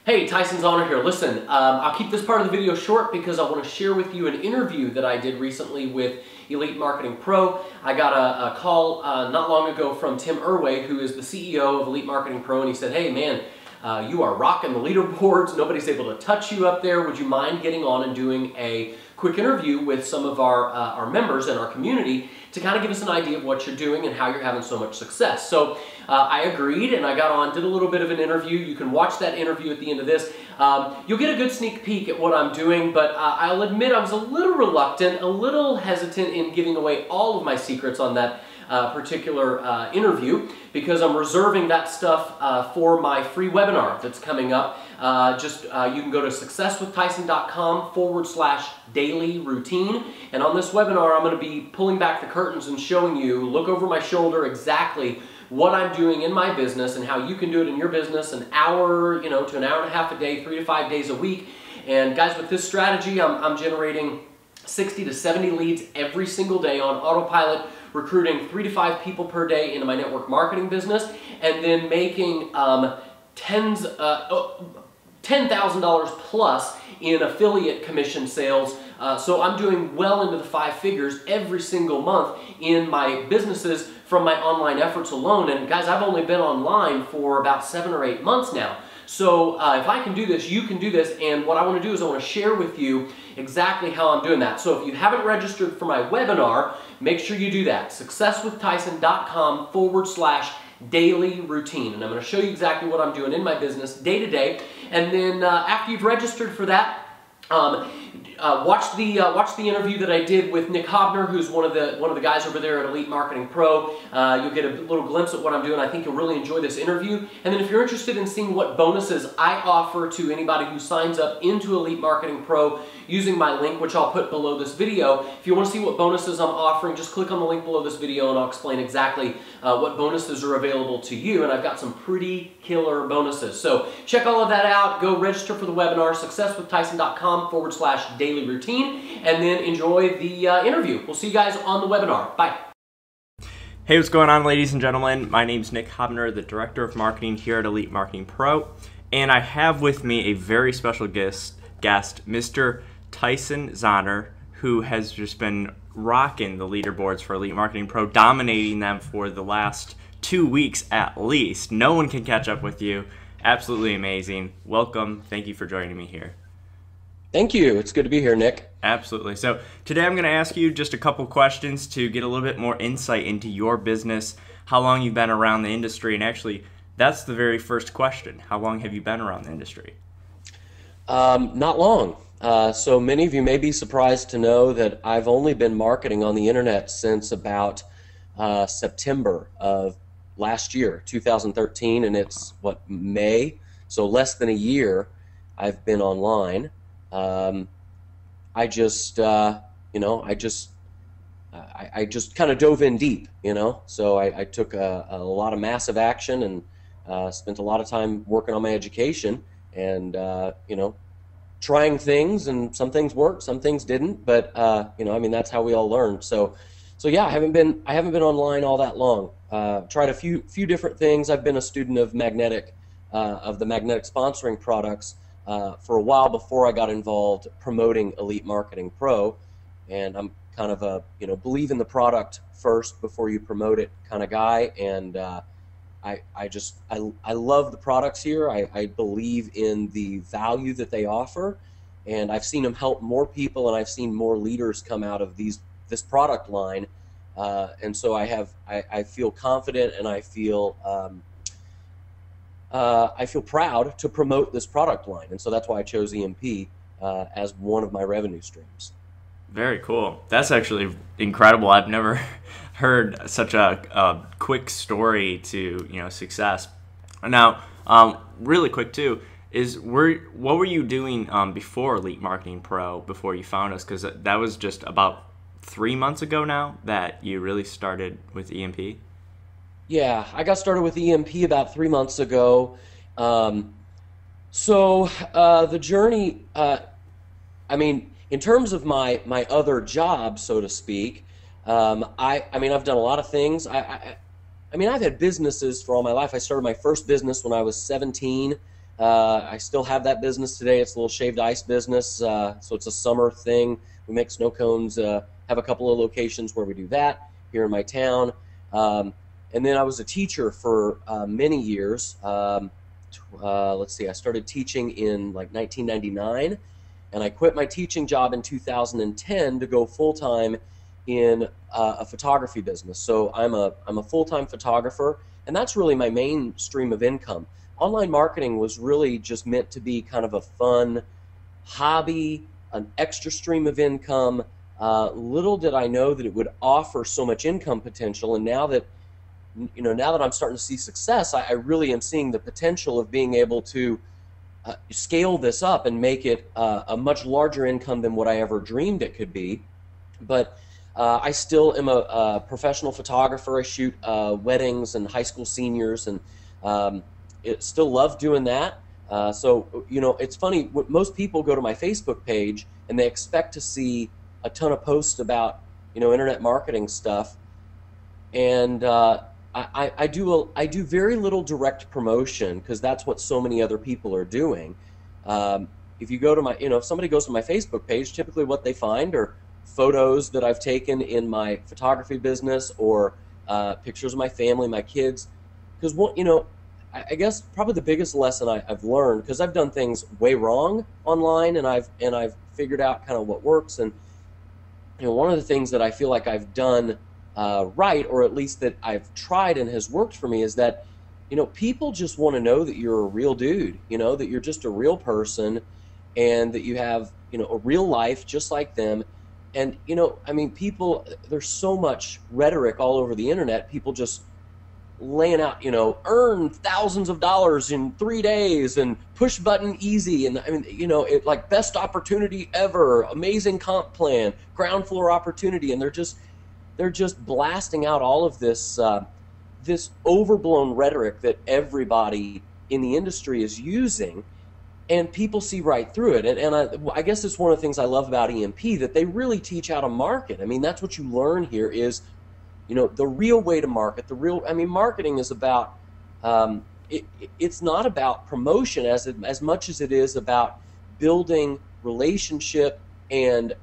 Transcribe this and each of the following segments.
Hey, Tyson Zahner here. Listen, I'll keep this part of the video short because I want to share with you an interview that I did recently with Elite Marketing Pro. I got a call not long ago from Tim Erway, who is the CEO of Elite Marketing Pro, and he said, hey man, you are rocking the leaderboards. Nobody's able to touch you up there. Would you mind getting on and doing a quick interview with some of our members in our community to kind of give us an idea of what you're doing and how you're having so much success? So I agreed, and I got on, did a little bit of an interview. You can watch that interview at the end of this. You'll get a good sneak peek at what I'm doing, but I'll admit I was a little reluctant, a little hesitant in giving away all of my secrets on that particular interview, because I'm reserving that stuff for my free webinar that's coming up. You can go to successwithtyson.com/daily routine, and on this webinar I'm going to be pulling back the curtains and showing you, look over my shoulder, exactly what I'm doing in my business and how you can do it in your business an hour, to an hour and a half a day, 3 to 5 days a week. And guys, with this strategy, I'm generating 60 to 70 leads every single day on autopilot, recruiting 3 to 5 people per day into my network marketing business, and then making $10,000 plus in affiliate commission sales. So I'm doing well into the 5 figures every single month in my businesses from my online efforts alone. And guys, I've only been online for about 7 or 8 months now. So if I can do this, you can do this. And what I want to do is I want to share with you exactly how I'm doing that. So if you haven't registered for my webinar, make sure you do that. successwithtyson.com/daily routine. And I'm going to show you exactly what I'm doing in my business day to day. And then after you've registered for that, watch the interview that I did with Haubner, who's one of the guys over there at Elite Marketing Pro. You'll get a little glimpse at what I'm doing. I think you'll really enjoy this interview. And then if you're interested in seeing what bonuses I offer to anybody who signs up into Elite Marketing Pro using my link, which I'll put below this video, if you want to see what bonuses I'm offering, just click on the link below this video and I'll explain exactly what bonuses are available to you. And I've got some pretty killer bonuses. So check all of that out. Go register for the webinar, successwithtyson.com/daily routine, and then enjoy the interview. We'll see you guys on the webinar. Bye. Hey, what's going on, ladies and gentlemen? My name's Haubner, the Director of Marketing here at Elite Marketing Pro, and I have with me a very special guest, Mr. Tyson Zahner, who has just been rocking the leaderboards for Elite Marketing Pro, dominating them for the last 2 weeks at least. No one can catch up with you. Absolutely amazing. Welcome. Thank you for joining me here. Thank you. It's good to be here, Nick. Absolutely. So today I'm going to ask you just a couple questions to get a little bit more insight into your business, how long you've been around the industry, and actually that's the very first question. How long have you been around the industry? Not long. So many of you may be surprised to know that I've only been marketing on the internet since about September of last year, 2013, and it's May, so less than a year I've been online. I just kind of dove in deep, so I took a lot of massive action and spent a lot of time working on my education and trying things, and some things worked, some things didn't, but that's how we all learn. So yeah, I haven't been online all that long. Tried a few different things. I've been a student of the magnetic sponsoring products for a while before I got involved promoting Elite Marketing Pro, and I'm kind of a believe in the product first before you promote it kind of guy, and I love the products here. I believe in the value that they offer, and I've seen them help more people, and I've seen more leaders come out of this product line, and so I feel confident, and I feel proud to promote this product line, and so that's why I chose EMP as one of my revenue streams. Very cool. That's actually incredible. I've never heard such a quick story to success. Now, really quick too, what were you doing before Elite Marketing Pro, before you found us? Because that was just about 3 months ago now that you really started with EMP. Yeah, I got started with EMP about 3 months ago. The journey, in terms of my other job, so to speak, I've done a lot of things. I've had businesses for all my life. I started my first business when I was 17. I still have that business today. It's a little shaved ice business, so it's a summer thing. We make snow cones, have a couple of locations where we do that here in my town. And then I was a teacher for many years. Let's see, I started teaching in like 1999, and I quit my teaching job in 2010 to go full-time in a photography business. So I'm a full-time photographer, and that's really my main stream of income. Online marketing was really just meant to be kind of a fun hobby, an extra stream of income. Little did I know that it would offer so much income potential, and now that I'm starting to see success, I really am seeing the potential of being able to scale this up and make it a much larger income than what I ever dreamed it could be. But I still am a professional photographer. I shoot weddings and high school seniors, and still love doing that. So it's funny, most people go to my Facebook page and they expect to see a ton of posts about internet marketing stuff, and I do very little direct promotion, because that's what so many other people are doing. If you go to my, if somebody goes to my Facebook page, typically what they find are photos that I've taken in my photography business, or pictures of my family, my kids. Because I guess probably the biggest lesson I've learned, because I've done things way wrong online, and I've figured out kind of what works. And one of the things that I feel like I've done right, or at least that I've tried and has worked for me, is that people just want to know that you're a real dude, that you're just a real person, and that you have a real life just like them. And people, there's so much rhetoric all over the internet, people just laying out, earn thousands of dollars in 3 days, and push button easy, and it like best opportunity ever, amazing comp plan, ground floor opportunity, and they're just blasting out all of this this overblown rhetoric that everybody in the industry is using, and people see right through it. And I guess it's one of the things I love about EMP, that they really teach how to market. That's what you learn here is, the real way to market. Marketing is about, it's not about promotion as much as it is about building relationship and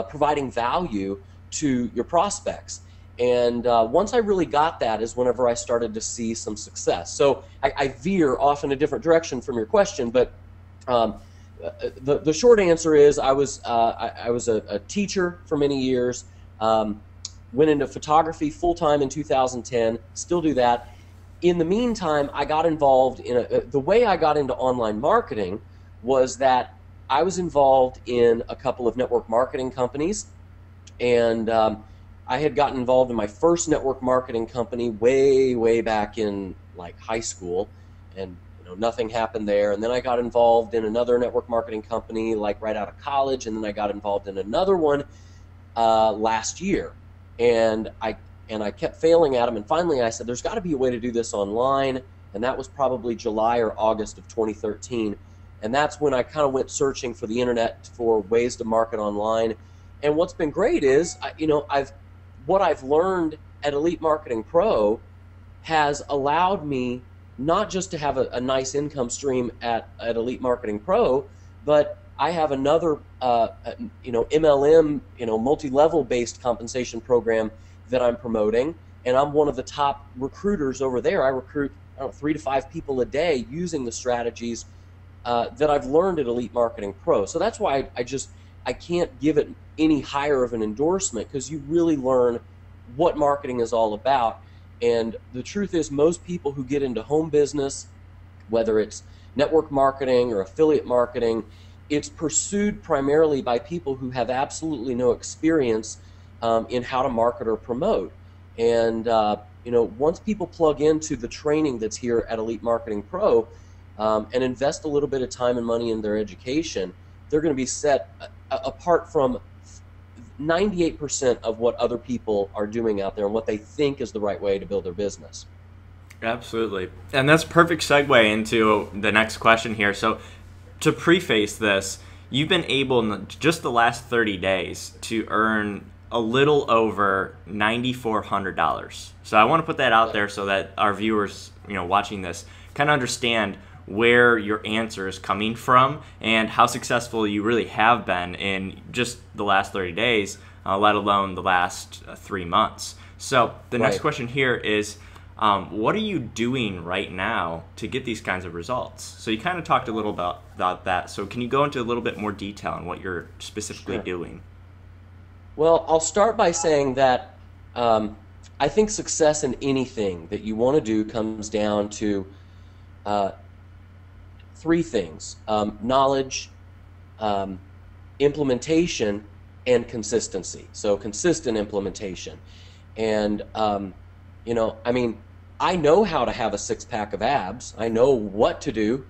providing value to your prospects. And once I really got that is whenever I started to see some success. So I veer off in a different direction from your question, but the short answer is I was a teacher for many years. Went into photography full-time in 2010, still do that. In the meantime, I got involved in the way I got into online marketing was that I was involved in a couple of network marketing companies, and I had gotten involved in my first network marketing company way back in like high school, and nothing happened there. And then I got involved in another network marketing company like right out of college, and then I got involved in another one last year. And I kept failing at them, and finally I said, there's got to be a way to do this online, and that was probably July or August of 2013, and that's when I kind of went searching for the internet for ways to market online. And what's been great is, what I've learned at Elite Marketing Pro has allowed me not just to have a nice income stream at Elite Marketing Pro, but I have another, MLM, multi-level based compensation program that I'm promoting, and I'm one of the top recruiters over there. I recruit 3 to 5 people a day using the strategies that I've learned at Elite Marketing Pro. So that's why I can't give it any higher of an endorsement, because you really learn what marketing is all about. And the truth is, most people who get into home business, whether it's network marketing or affiliate marketing, it's pursued primarily by people who have absolutely no experience in how to market or promote. And once people plug into the training that's here at Elite Marketing Pro and invest a little bit of time and money in their education, they're going to be set apart from 98% of what other people are doing out there and what they think is the right way to build their business. Absolutely. And that's a perfect segue into the next question here. So to preface this, you've been able in just the last 30 days to earn a little over $9,400. So I want to put that out there so that our viewers, watching this, kind of understand where your answer is coming from and how successful you really have been in just the last 30 days, let alone the last 3 months. So the next question here is, what are you doing right now to get these kinds of results? So you kind of talked a little about that. So can you go into a little bit more detail on what you're specifically doing? Well, I'll start by saying that I think success in anything that you want to do comes down to 3 things: knowledge, implementation, and consistency. So consistent implementation. And you know, I mean, I know how to have a 6-pack of abs. I know what to do,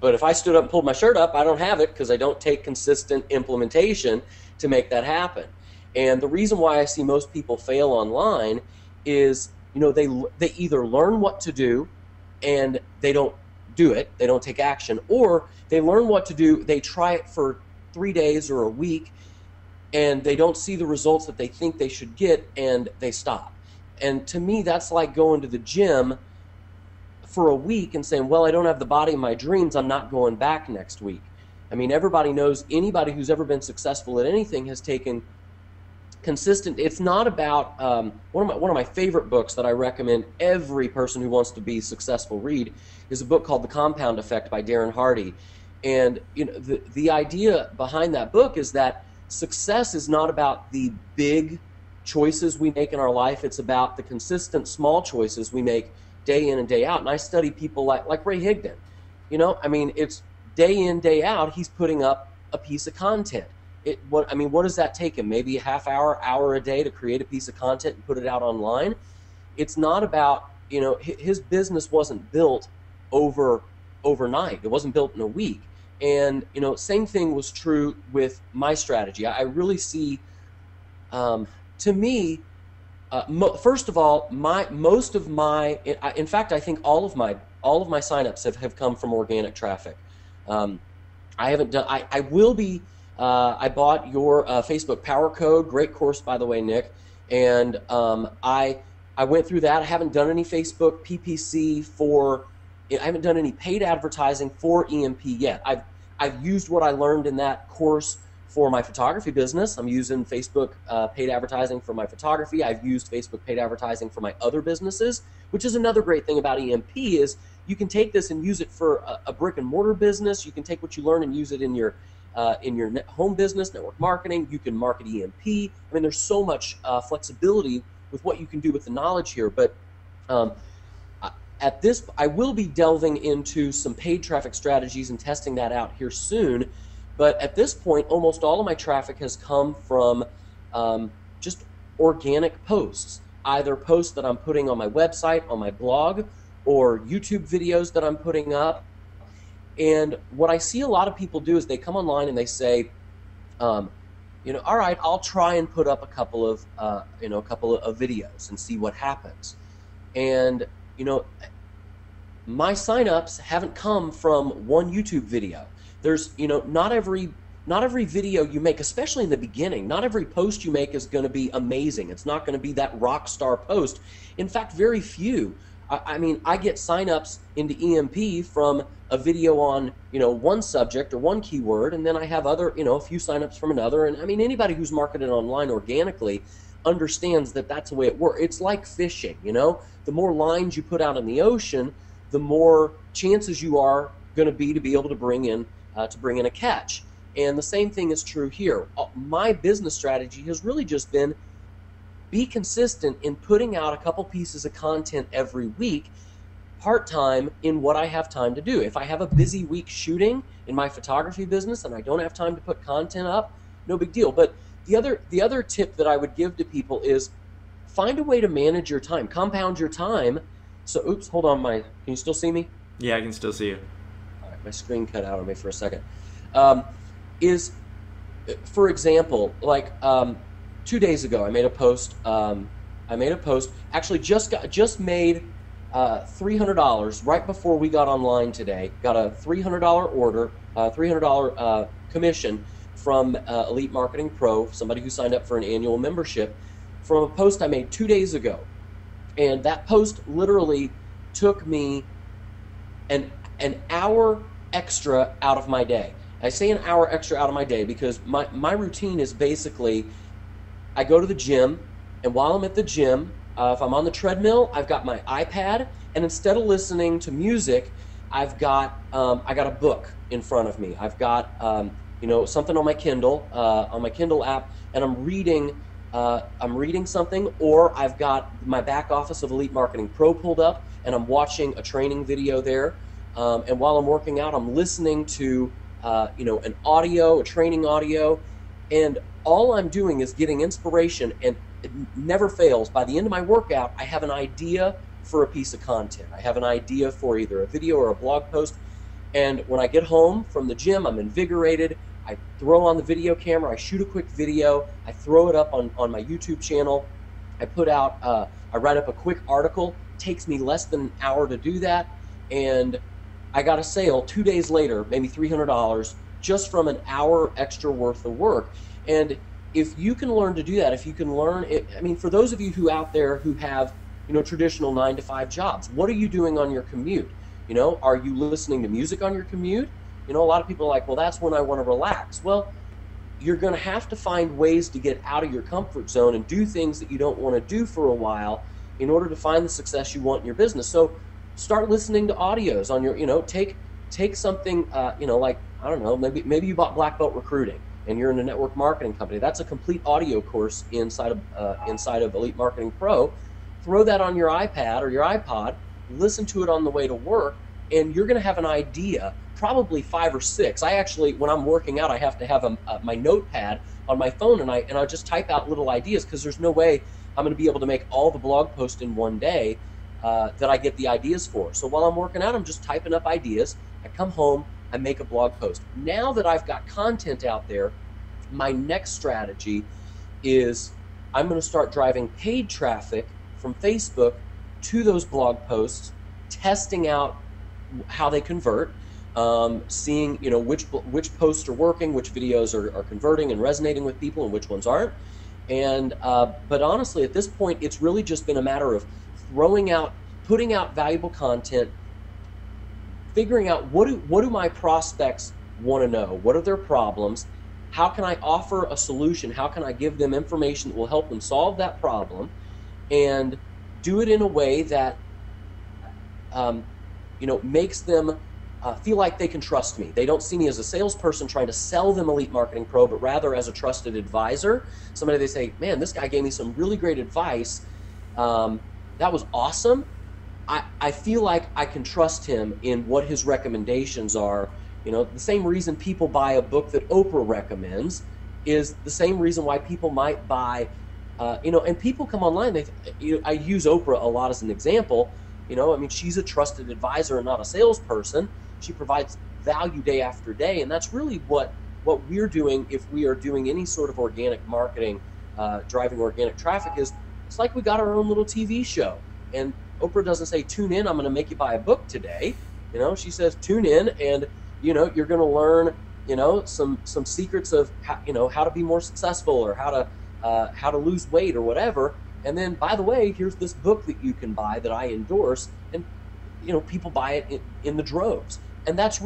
but if I stood up and pulled my shirt up, I don't have it because I don't take consistent implementation to make that happen. And the reason why I see most people fail online is, you know, they either learn what to do and they don't do it, they don't take action, or they learn what to do, they try it for 3 days or a week, and they don't see the results that they think they should get, and they stop. And to me, that's like going to the gym for a week and saying, well, I don't have the body of my dreams, I'm not going back next week. I mean, everybody knows, anybody who's ever been successful at anything has taken consistent. It's not about, one of my favorite books that I recommend every person who wants to be successful read is a book called The Compound Effect by Darren Hardy. And you know, the idea behind that book is that success is not about the big choices we make in our life. It's about the consistent small choices we make day in and day out. And I study people like Ray Higdon. You know, I mean, it's day in, day out, he's putting up a piece of content. What does that take him? Maybe a half hour, hour a day to create a piece of content and put it out online? It's not about, you know, his business wasn't built overnight. It wasn't built in a week. And, you know, same thing was true with my strategy. I really see, to me, first of all, in fact, I think all of my signups have come from organic traffic. I haven't done. I will be. I bought your Facebook Power Code. Great course, by the way, Nick. And I went through that. I haven't done any Facebook PPC for. I haven't done any paid advertising for EMP yet. I've used what I learned in that course for my photography business. I'm using Facebook paid advertising for my photography. I've used Facebook paid advertising for my other businesses, which is another great thing about EMP is you can take this and use it for a brick and mortar business. You can take what you learn and use it in your home business, network marketing. You can market EMP. I mean, there's so much flexibility with what you can do with the knowledge here. But I will be delving into some paid traffic strategies and testing that out here soon. But at this point, almost all of my traffic has come from just organic posts, either posts that I'm putting on my website, on my blog, or YouTube videos that I'm putting up. And what I see a lot of people do is they come online and they say, you know, all right, I'll try and put up a couple of videos and see what happens. And you know, my signups haven't come from one YouTube video. There's, you know, not every video you make, especially in the beginning, not every post you make is going to be amazing. It's not going to be that rock star post. In fact, very few. I mean, I get signups into EMP from a video on, you know, one subject or one keyword, and then I have other, you know, a few signups from another. And I mean, anybody who's marketed online organically understands that that's the way it works. It's like fishing, you know. The more lines you put out in the ocean, the more chances you are going to be able to bring in a catch. And the same thing is true here. My business strategy has really just been be consistent in putting out a couple pieces of content every week, part-time in what I have time to do. If I have a busy week shooting in my photography business and I don't have time to put content up, no big deal. But the other tip that I would give to people is find a way to manage your time, compound your time. So, oops, hold on, can you still see me? Yeah, I can still see you. All right, my screen cut out on me for a second. For example, like 2 days ago, I made a post. Actually, just made $300 right before we got online today. Got a $300 order, $300 commission from Elite Marketing Pro, somebody who signed up for an annual membership, from a post I made 2 days ago. And that post literally took me an hour extra out of my day. I say an hour extra out of my day because my routine is basically I go to the gym, and while I'm at the gym, if I'm on the treadmill, I've got my iPad, and instead of listening to music, I've got I got a book in front of me. I've got something on my Kindle app, and I'm reading something, or I've got my back office of Elite Marketing Pro pulled up, and I'm watching a training video there. And while I'm working out, I'm listening to an audio, a training audio, and all I'm doing is getting inspiration, and it never fails. By the end of my workout, I have an idea for a piece of content. I have an idea for either a video or a blog post. And when I get home from the gym, I'm invigorated. I throw on the video camera, I shoot a quick video, I throw it up on my YouTube channel. I write up a quick article. It takes me less than an hour to do that. And I got a sale 2 days later, maybe $300, just from an hour extra worth of work. And if you can learn to do that, if you can learn it, I mean, for those of you who out there who have, traditional 9-to-5 jobs, what are you doing on your commute? Are you listening to music on your commute? A lot of people are like, well, that's when I want to relax. Well, you're going to have to find ways to get out of your comfort zone and do things that you don't want to do for a while in order to find the success you want in your business. So start listening to audios on your, take something, like, I don't know, maybe you bought Black Belt Recruiting and you're in a network marketing company. That's a complete audio course inside of Elite Marketing Pro. Throw that on your iPad or your iPod, listen to it on the way to work, and you're going to have an idea, probably 5 or 6. I actually, when I'm working out, I have to have my notepad on my phone, and I just type out little ideas, because there's no way I'm going to be able to make all the blog posts in one day that I get the ideas for. So while I'm working out, I'm just typing up ideas. I come home, I make a blog post. Now that I've got content out there, my next strategy is I'm going to start driving paid traffic from Facebook to those blog posts, testing out how they convert, seeing which posts are working, which videos are converting and resonating with people, and which ones aren't. And but honestly, at this point, it's really just been a matter of putting out valuable content, figuring out what do my prospects want to know, what are their problems, how can I offer a solution, how can I give them information that will help them solve that problem, and do it in a way that makes them feel like they can trust me. They don't see me as a salesperson trying to sell them Elite Marketing Pro, but rather as a trusted advisor. Somebody they say, man, this guy gave me some really great advice. That was awesome. I feel like I can trust him in what his recommendations are. The same reason people buy a book that Oprah recommends is the same reason why people might buy, and people come online. I use Oprah a lot as an example. She's a trusted advisor and not a salesperson. She provides value day after day, and that's really what we're doing if we are doing any sort of organic marketing, driving organic traffic. It's like we got our own little TV show, and Oprah doesn't say, tune in, I'm going to make you buy a book today. She says, tune in, and you're going to learn some secrets of how to be more successful, or how to lose weight or whatever. And then, by the way, here's this book that you can buy that I endorse, and people buy it in the droves. And that's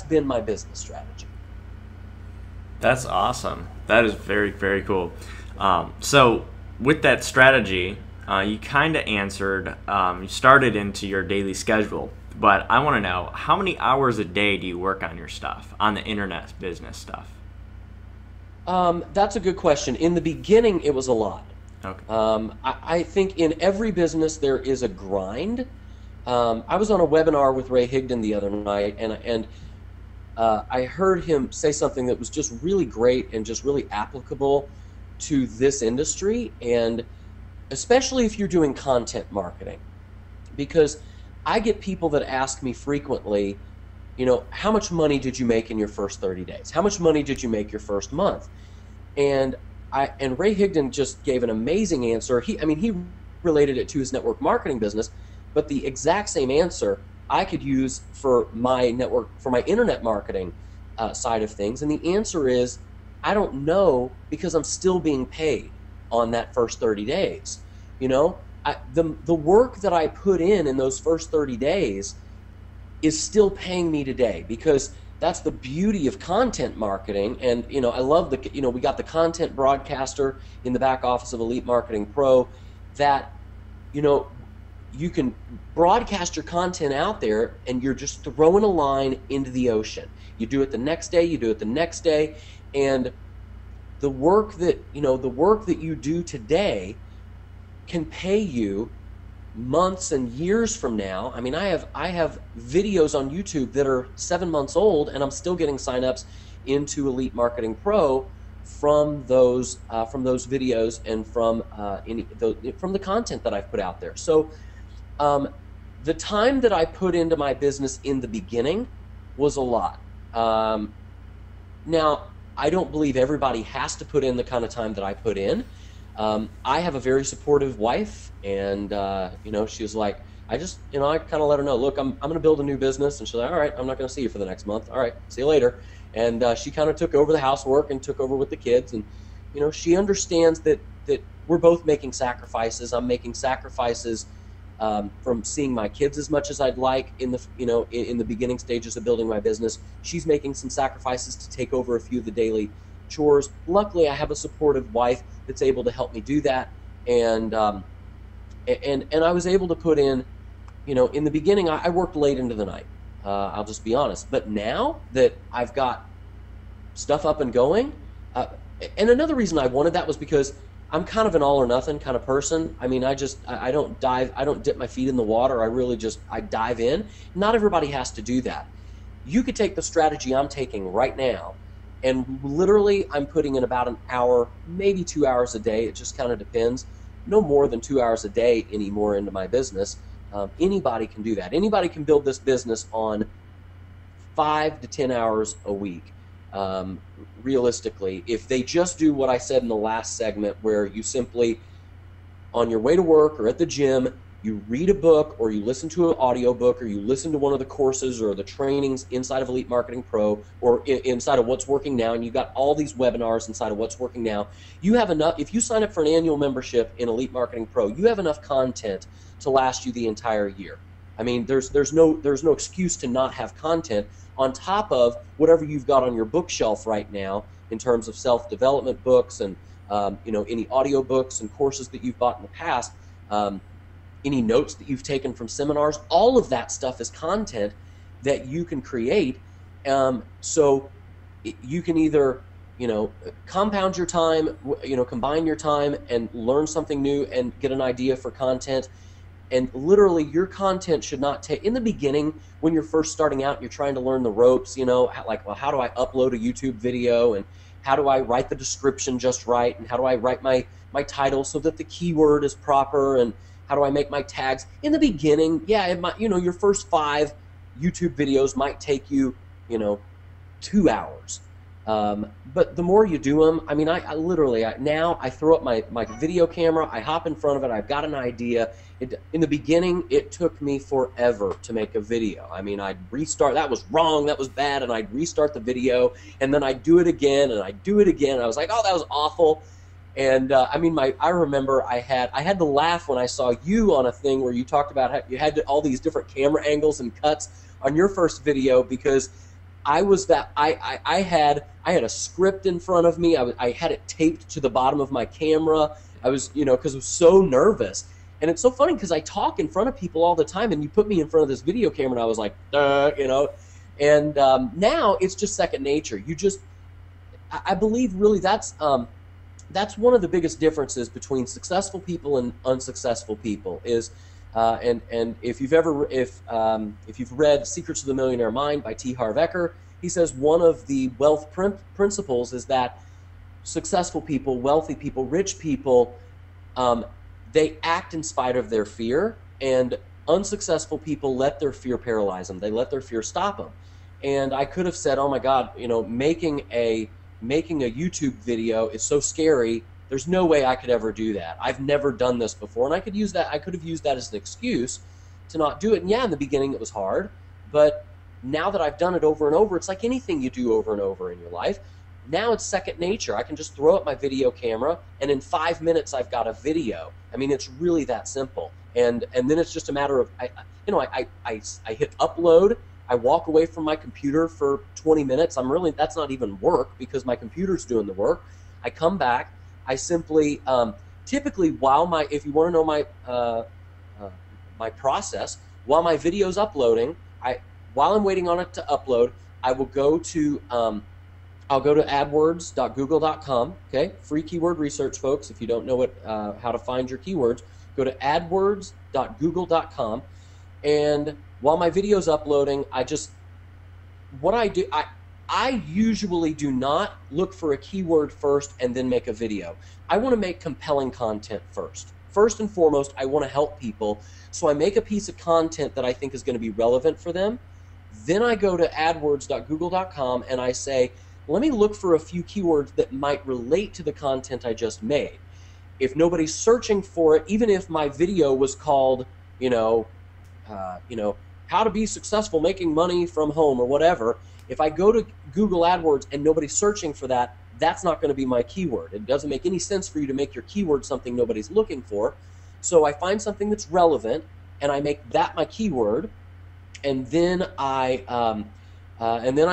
been my business strategy. That's awesome. That is very, very cool. So with that strategy, you kind of answered, you started into your daily schedule, but I want to know, how many hours a day do you work on your stuff, on the internet business stuff? That's a good question. In the beginning, it was a lot. Okay. I think in every business there is a grind. I was on a webinar with Higdon the other night, and I heard him say something that was just really great and just really applicable to this industry, and especially if you're doing content marketing, because I get people that ask me frequently, how much money did you make in your first 30 days? How much money did you make your first month? And Higdon just gave an amazing answer. He related it to his network marketing business, but the exact same answer I could use for my internet marketing side of things. And the answer is, I don't know, because I'm still being paid on that first 30 days. The work that I put in those first 30 days is still paying me today, because that's the beauty of content marketing. And I love we got the content broadcaster in the back office of Elite Marketing Pro, that you can broadcast your content out there and you're just throwing a line into the ocean. You do it the next day, you do it the next day, and the work that you do today can pay you months and years from now. I mean, I have videos on YouTube that are 7 months old, and I'm still getting signups into Elite Marketing Pro from those videos and from the content that I've put out there. So the time that I put into my business in the beginning was a lot. Now, I don't believe everybody has to put in the kind of time that I put in. I have a very supportive wife, and she was like, I kind of let her know, look, I'm going to build a new business, and she's like, all right, I'm not going to see you for the next month. All right, see you later. And she kind of took over the housework and took over with the kids, and she understands that we're both making sacrifices. I'm making sacrifices from seeing my kids as much as I'd like in the beginning stages of building my business. She's making some sacrifices to take over a few of the daily chores. Luckily, I have a supportive wife that's able to help me do that, and I was able to put in, in the beginning, I worked late into the night. I'll just be honest. But now that I've got stuff up and going, and another reason I wanted that was because I'm kind of an all or nothing kind of person. I mean, I don't dip my feet in the water. I dive in. Not everybody has to do that. You could take the strategy I'm taking right now, and literally I'm putting in about an hour, maybe 2 hours a day. It just kind of depends. No more than 2 hours a day anymore into my business. Anybody can do that. Anybody can build this business on 5 to 10 hours a week. Realistically, if they just do what I said in the last segment, where you simply, on your way to work or at the gym, you read a book, or you listen to an audio book, or you listen to one of the courses or the trainings inside of Elite Marketing Pro, or inside of What's Working Now, and you've got all these webinars inside of What's Working Now. You have enough. If you sign up for an annual membership in Elite Marketing Pro, you have enough content to last you the entire year. I mean, there's no excuse to not have content on top of whatever you've got on your bookshelf right now in terms of self-development books and any audio books and courses that you've bought in the past, any notes that you've taken from seminars. All of that stuff is content that you can create. So you can either compound your time, combine your time and learn something new and get an idea for content. And literally, your content should not take, in the beginning, when you're first starting out and you're trying to learn the ropes, how do I upload a YouTube video, and how do I write the description just right, and how do I write my title so that the keyword is proper, and how do I make my tags? In the beginning, yeah, it might, your first 5 YouTube videos might take you, 2 hours. But the more you do them, I mean, I literally, now I throw up my video camera, I hop in front of it, I've got an idea. In the beginning, it took me forever to make a video. I mean, I'd restart, that was wrong, that was bad, and I'd restart the video, and then I'd do it again, and I'd do it again, and I was like, oh, that was awful. And I remember I had to laugh when I saw you on a thing where you talked about how you had all these different camera angles and cuts on your first video, because I had a script in front of me. I had it taped to the bottom of my camera. I was, because I was so nervous. And it's so funny because I talk in front of people all the time, and you put me in front of this video camera, and I was like, And now it's just second nature. I believe really that's one of the biggest differences between successful people and unsuccessful people is. And if you've read Secrets of the Millionaire Mind by T. Harv Eker, he says one of the wealth principles is that successful people, wealthy people, rich people, they act in spite of their fear, and unsuccessful people let their fear paralyze them. They let their fear stop them. And I could have said, oh my God, making a YouTube video is so scary. There's no way I could ever do that. I've never done this before, and I could have used that as an excuse to not do it. And yeah, in the beginning it was hard, but now that I've done it over and over, it's like anything you do over and over in your life. Now it's second nature. I can just throw up my video camera, and in 5 minutes I've got a video. I mean, it's really that simple. And then it's just a matter of I hit upload, I walk away from my computer for 20 minutes. That's not even work because my computer's doing the work. I come back. I simply, typically if you want to know my process, while my video's uploading, while I'm waiting on it to upload, I will go to, I'll go to adwords.google.com, okay? Free keyword research, folks. If you don't know how to find your keywords, go to adwords.google.com. And while my video's uploading, I usually do not look for a keyword first and then make a video. I want to make compelling content first. First and foremost, I want to help people. So I make a piece of content that I think is going to be relevant for them. Then I go to adwords.google.com and I say, let me look for a few keywords that might relate to the content I just made. If nobody's searching for it, even if my video was called, how to be successful making money from home or whatever, if I go to Google AdWords and nobody's searching for that, that's not going to be my keyword. It doesn't make any sense for you to make your keyword something nobody's looking for. So I find something that's relevant and I make that my keyword, and then I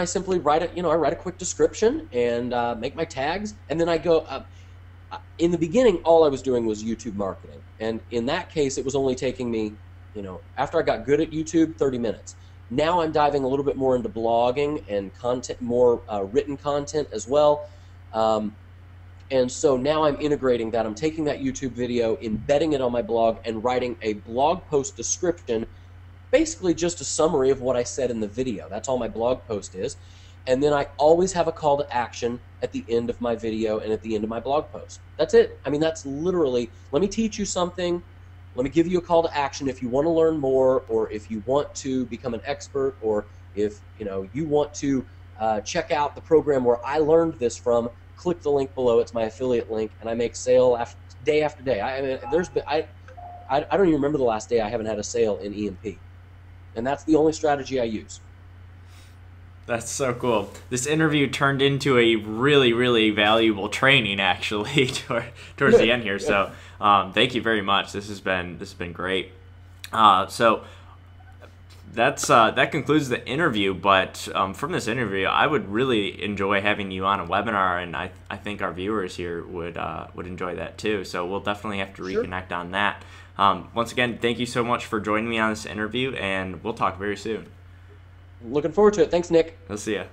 simply write it. I write a quick description and make my tags, and then I go. In the beginning, all I was doing was YouTube marketing, and in that case, it was only taking me, after I got good at YouTube, 30 minutes. Now I'm diving a little bit more into blogging and content, more written content as well. And so now I'm integrating that. I'm taking that YouTube video, embedding it on my blog, and writing a blog post description, basically just a summary of what I said in the video. That's all my blog post is. And then I always have a call to action at the end of my video and at the end of my blog post. That's it. I mean, that's literally, let me teach you something. Let me give you a call to action if you want to learn more, or if you want to become an expert, or if you want to check out the program where I learned this from. Click the link below. It's my affiliate link, and I make sale day after day. I mean, I don't even remember the last day I haven't had a sale in EMP, and that's the only strategy I use. That's so cool. This interview turned into a really, really valuable training, actually, towards the end here. So, thank you very much. This has been great. So that concludes the interview. But from this interview, I would really enjoy having you on a webinar, and I think our viewers here would enjoy that too. So we'll definitely have to reconnect on that. Once again, thank you so much for joining me on this interview, and we'll talk very soon. Looking forward to it. Thanks, Nick. I'll see ya.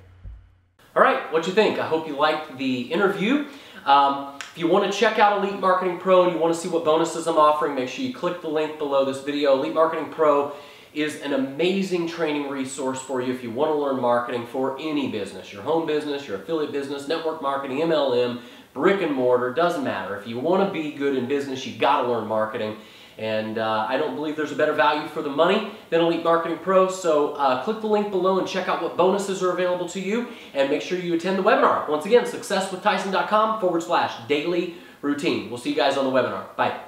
All right, what'd you think? I hope you liked the interview. If you want to check out Elite Marketing Pro and you want to see what bonuses I'm offering, make sure you click the link below this video. Elite Marketing Pro is an amazing training resource for you if you want to learn marketing for any business, your home business, your affiliate business, network marketing, MLM, brick and mortar, doesn't matter. If you want to be good in business, you got to learn marketing. And I don't believe there's a better value for the money than Elite Marketing Pro. So click the link below and check out what bonuses are available to you. And make sure you attend the webinar. Once again, successwithtyson.com/daily routine. We'll see you guys on the webinar. Bye.